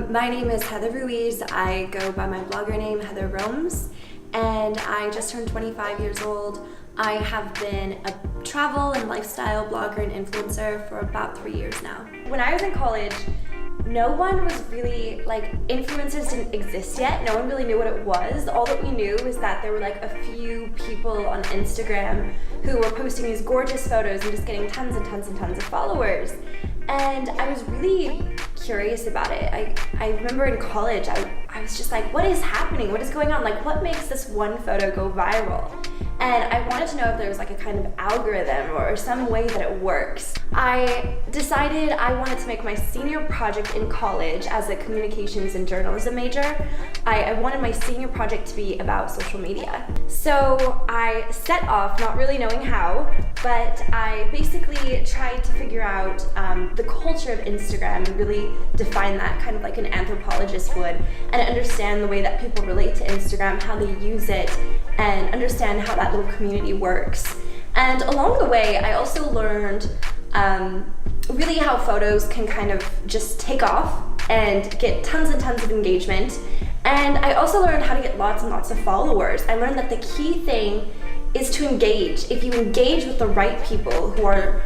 My name is Heather Ruiz. I go by my blogger name, Heather Ruiz, and I just turned 25 years old. I have been a travel and lifestyle blogger and influencer for about 3 years now. When I was in college, no one was really, influencers didn't exist yet. No one really knew what it was. All that we knew was that there were a few people on Instagram who were posting these gorgeous photos and just getting tons and tons and tons of followers. And I was really curious about it. I remember in college, I was just like, what is happening? What is going on? What makes this one photo go viral? And I wanted to know if there was a kind of algorithm or some way that it works. I decided I wanted to make my senior project in college as a communications and journalism major. I wanted my senior project to be about social media. So I set off, not really knowing how, but I basically tried to figure out the culture of Instagram and really define that kind of like an anthropologist would, and understand the way that people relate to Instagram, how they use it, and understand how that little community works. And along the way, I also learned really how photos can kind of just take off and get tons and tons of engagement. And I also learned how to get lots and lots of followers. I learned that the key thing is to engage. If you engage with the right people who are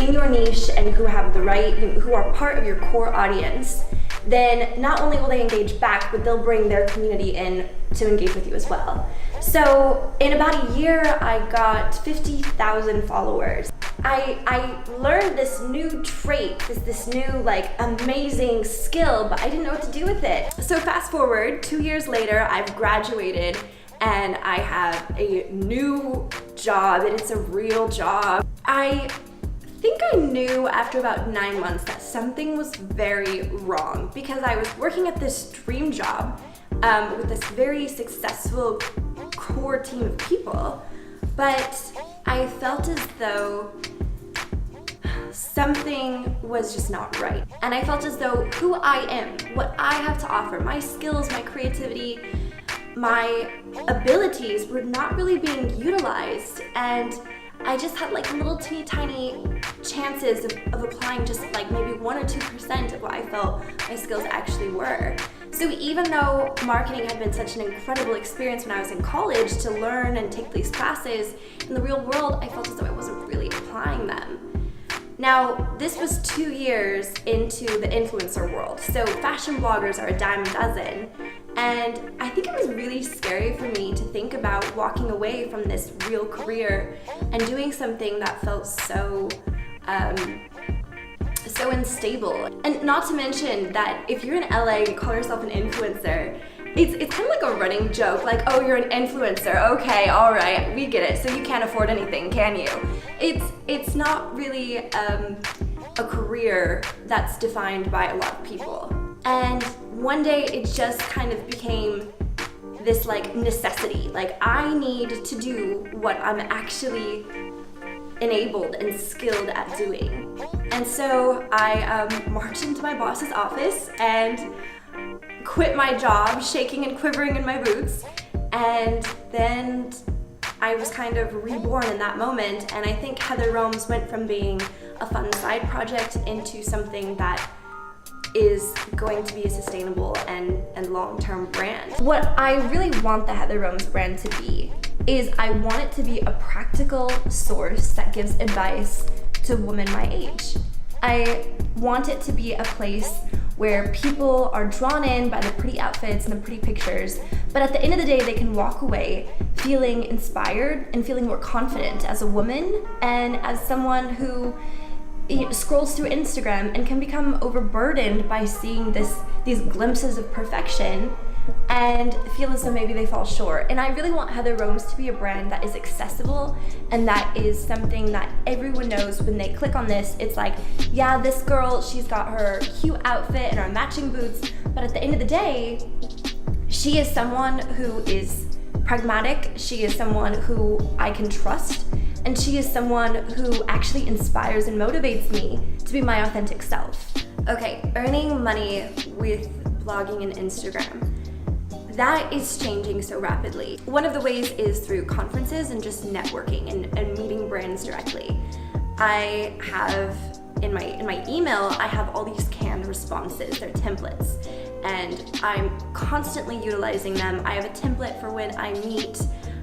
in your niche and who are part of your core audience, then not only will they engage back, but they'll bring their community in to engage with you as well. So in about a year, I got 50,000 followers. I learned this new trait, this new amazing skill, but I didn't know what to do with it. So fast forward, 2 years later, I've graduated and I have a new job, and it's a real job. I think I knew after about 9 months that something was very wrong, because I was working at this dream job with this very successful core team of people, but I felt as though something was just not right. And I felt as though who I am, what I have to offer, my skills, my creativity, my abilities were not really being utilized, and I just had little teeny tiny chances of applying just maybe 1 or 2% of what I felt my skills actually were. So even though marketing had been such an incredible experience when I was in college to learn and take these classes, in the real world I felt as though I wasn't really applying them. Now, this was 2 years into the influencer world, so fashion bloggers are a dime a dozen, and I think it was really scary for me to think about walking away from this real career and doing something that felt so unstable. And not to mention that if you're in LA and you call yourself an influencer, it's kind of like a running joke, oh, you're an influencer, okay, all right, we get it, so you can't afford anything, can you? It's not really a career that's defined by a lot of people. And one day it just kind of became this necessity, I need to do what I'm actually enabled and skilled at doing. And so I marched into my boss's office and quit my job, shaking and quivering in my boots, and then I was kind of reborn in that moment. And I think Heather Ruiz went from being a fun side project into something that is going to be a sustainable and long-term brand. What I really want the Heather Ruiz brand to be is I want it to be a practical source that gives advice to women my age. I want it to be a place where people are drawn in by the pretty outfits and the pretty pictures, but at the end of the day, they can walk away feeling inspired and feeling more confident as a woman and as someone who scrolls through Instagram and can become overburdened by seeing these glimpses of perfection and feel as though maybe they fall short. And I really want Heather Ruiz to be a brand that is accessible and that is something that everyone knows when they click on this. It's yeah, this girl, she's got her cute outfit and her matching boots, but at the end of the day, she is someone who is pragmatic, she is someone who I can trust, and she is someone who actually inspires and motivates me to be my authentic self. Okay, earning money with blogging and Instagram. That is changing so rapidly. One of the ways is through conferences and just networking and meeting brands directly. I have in my email, I have all these canned responses. They're templates, and I'm constantly utilizing them. I have a template for when I meet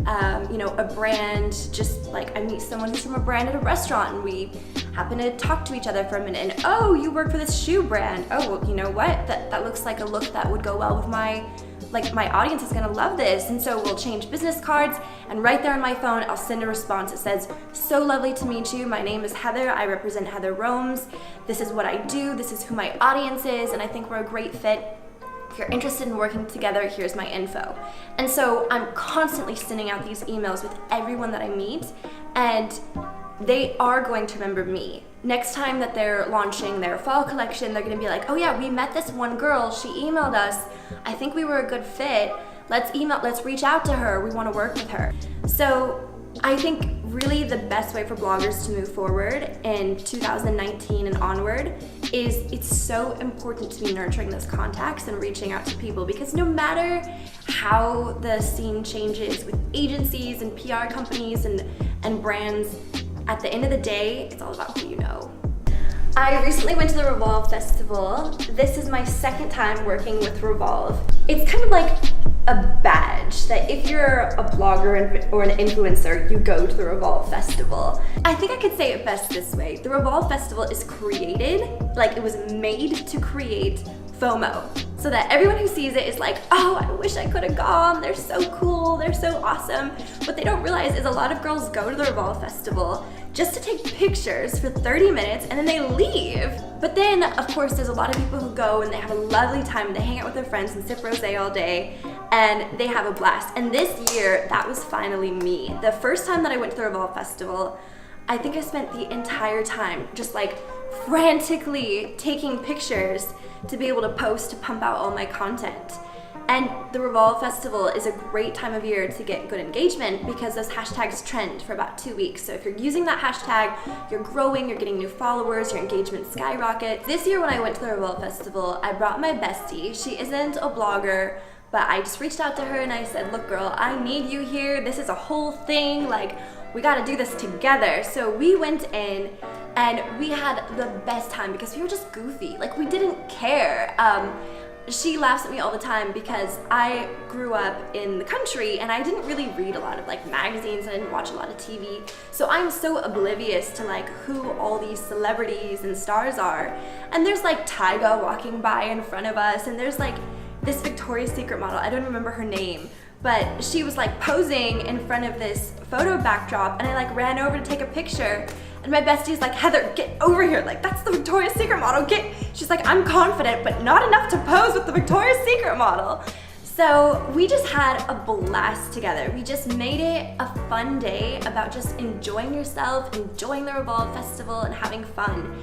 a brand, just like I meet someone who's from a brand at a restaurant and we happen to talk to each other for a minute, and oh, you work for this shoe brand. Oh, well, you know what? That looks like a look that would go well with my audience is gonna love this. And so we'll change business cards, and right there on my phone, I'll send a response. It says, so lovely to meet you. My name is Heather. I represent Heather Ruiz. This is what I do. This is who my audience is, and I think we're a great fit. If you're interested in working together, here's my info. And so I'm constantly sending out these emails with everyone that I meet, and they are going to remember me. Next time that they're launching their fall collection, they're gonna be like, oh yeah, we met this one girl, she emailed us, I think we were a good fit, let's reach out to her, we wanna work with her. So I think really the best way for bloggers to move forward in 2019 and onward is it's so important to be nurturing those contacts and reaching out to people, because no matter how the scene changes with agencies and PR companies and brands, at the end of the day, it's all about who you know. I recently went to the Revolve Festival. This is my second time working with Revolve. It's kind of like a badge that if you're a blogger or an influencer, you go to the Revolve Festival. I think I could say it best this way. The Revolve Festival is created, like it was made to create FOMO, so that everyone who sees it is like, oh, I wish I could have gone, they're so cool, they're so awesome. What they don't realize is a lot of girls go to the Revolve Festival just to take pictures for 30 minutes and then they leave. But then, of course, there's a lot of people who go and they have a lovely time, they hang out with their friends and sip rosé all day, and they have a blast. And this year, that was finally me. The first time that I went to the Revolve Festival, I think I spent the entire time just like frantically taking pictures to be able to post, to pump out all my content. And the Revolve Festival is a great time of year to get good engagement because those hashtags trend for about 2 weeks. So if you're using that hashtag, you're growing, you're getting new followers, your engagement skyrockets. This year when I went to the Revolve Festival, I brought my bestie. She isn't a blogger, but I just reached out to her and I said, look girl, I need you here. This is a whole thing, like we gotta do this together. So we went in and we had the best time because we were just goofy. Like we didn't care. She laughs at me all the time because I grew up in the country and I didn't really read a lot of like magazines and I didn't watch a lot of TV. So I'm so oblivious to like who all these celebrities and stars are. And there's like Tyga walking by in front of us, and there's like this Victoria's Secret model, I don't remember her name, but she was like posing in front of this photo backdrop and I like ran over to take a picture. And my bestie's like, Heather, get over here. Like, that's the Victoria's Secret model. She's like, I'm confident, but not enough to pose with the Victoria's Secret model. So we just had a blast together. We just made it a fun day about just enjoying yourself, enjoying the Revolve Festival, and having fun.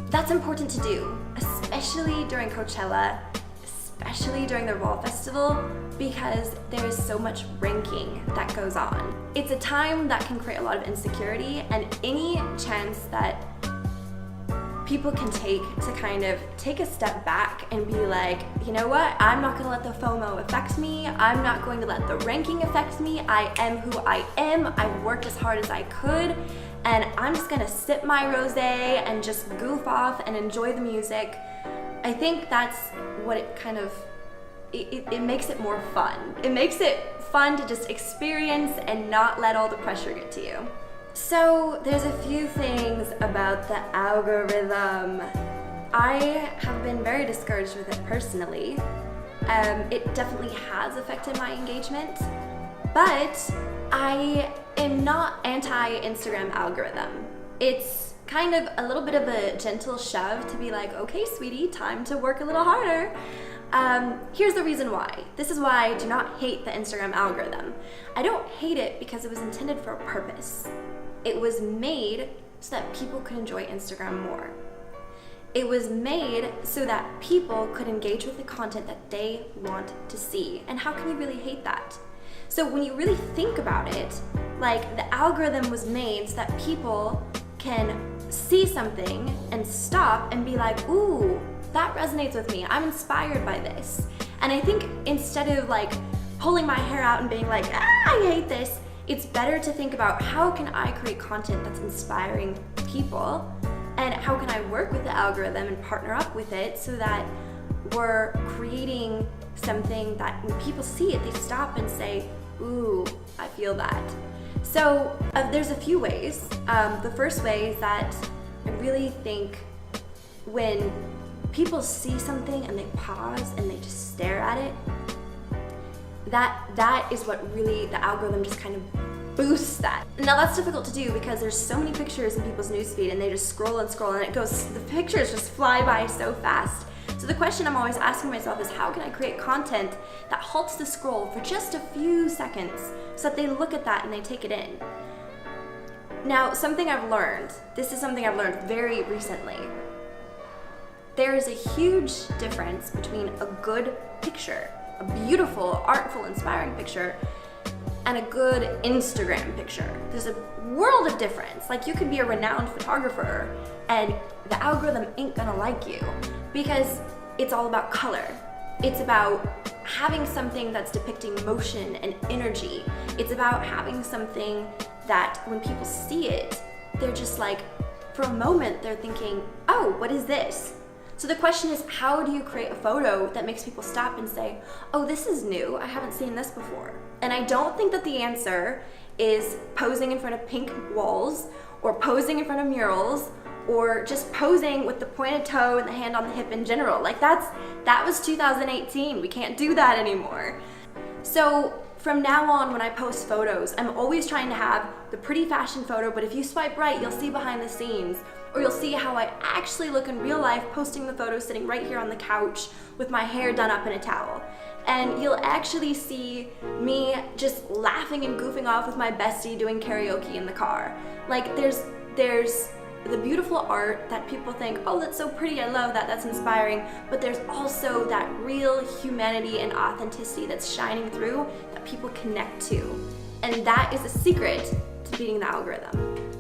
That's important to do, especially during Coachella, especially during the Revolve Festival, because there is so much ranking that goes on. It's a time that can create a lot of insecurity, and any chance that people can take to kind of take a step back and be like, you know what, I'm not gonna let the FOMO affect me, I'm not going to let the ranking affect me, I am who I am, I worked as hard as I could, and I'm just gonna sip my rosé and just goof off and enjoy the music. I think that's what it kind of, it makes it more fun. It makes it fun to just experience and not let all the pressure get to you. So there's a few things about the algorithm. I have been very discouraged with it personally. It definitely has affected my engagement, but I am not anti-Instagram algorithm. It's kind of a little bit of a gentle shove to be like, okay, sweetie, time to work a little harder. Here's the reason why. This is why I do not hate the Instagram algorithm. I don't hate it because it was intended for a purpose. It was made so that people could enjoy Instagram more. It was made so that people could engage with the content that they want to see. And how can you really hate that? So when you really think about it, like the algorithm was made so that people can see something and stop and be like, ooh, that resonates with me. I'm inspired by this. And I think instead of like pulling my hair out and being like, I hate this, it's better to think about how can I create content that's inspiring people, and how can I work with the algorithm and partner up with it so that we're creating something that when people see it, they stop and say, ooh, I feel that. So there's a few ways. The first way is that I really think when people see something and they pause and they just stare at it, that is what really the algorithm just kind of boosts that. Now that's difficult to do because there's so many pictures in people's newsfeed and they just scroll and scroll and the pictures just fly by so fast. So the question I'm always asking myself is, how can I create content that halts the scroll for just a few seconds so that they look at that and they take it in? Now, something I've learned, this is something I've learned very recently. There is a huge difference between a good picture, a beautiful, artful, inspiring picture, and a good Instagram picture. There's a world of difference. Like, you could be a renowned photographer and the algorithm ain't gonna like you because it's all about color. It's about having something that's depicting motion and energy. It's about having something that when people see it, they're just like, for a moment, they're thinking, oh, what is this? So the question is, how do you create a photo that makes people stop and say, oh, this is new, I haven't seen this before? And I don't think that the answer is posing in front of pink walls or posing in front of murals or just posing with the pointed toe and the hand on the hip in general. Like that was 2018, we can't do that anymore. So from now on, when I post photos, I'm always trying to have the pretty fashion photo, but if you swipe right, you'll see behind the scenes, or you'll see how I actually look in real life posting the photo sitting right here on the couch with my hair done up in a towel. And you'll actually see me just laughing and goofing off with my bestie doing karaoke in the car. Like there's the beautiful art that people think, oh, that's so pretty, I love that, that's inspiring, but there's also that real humanity and authenticity that's shining through that people connect to. And that is the secret to beating the algorithm.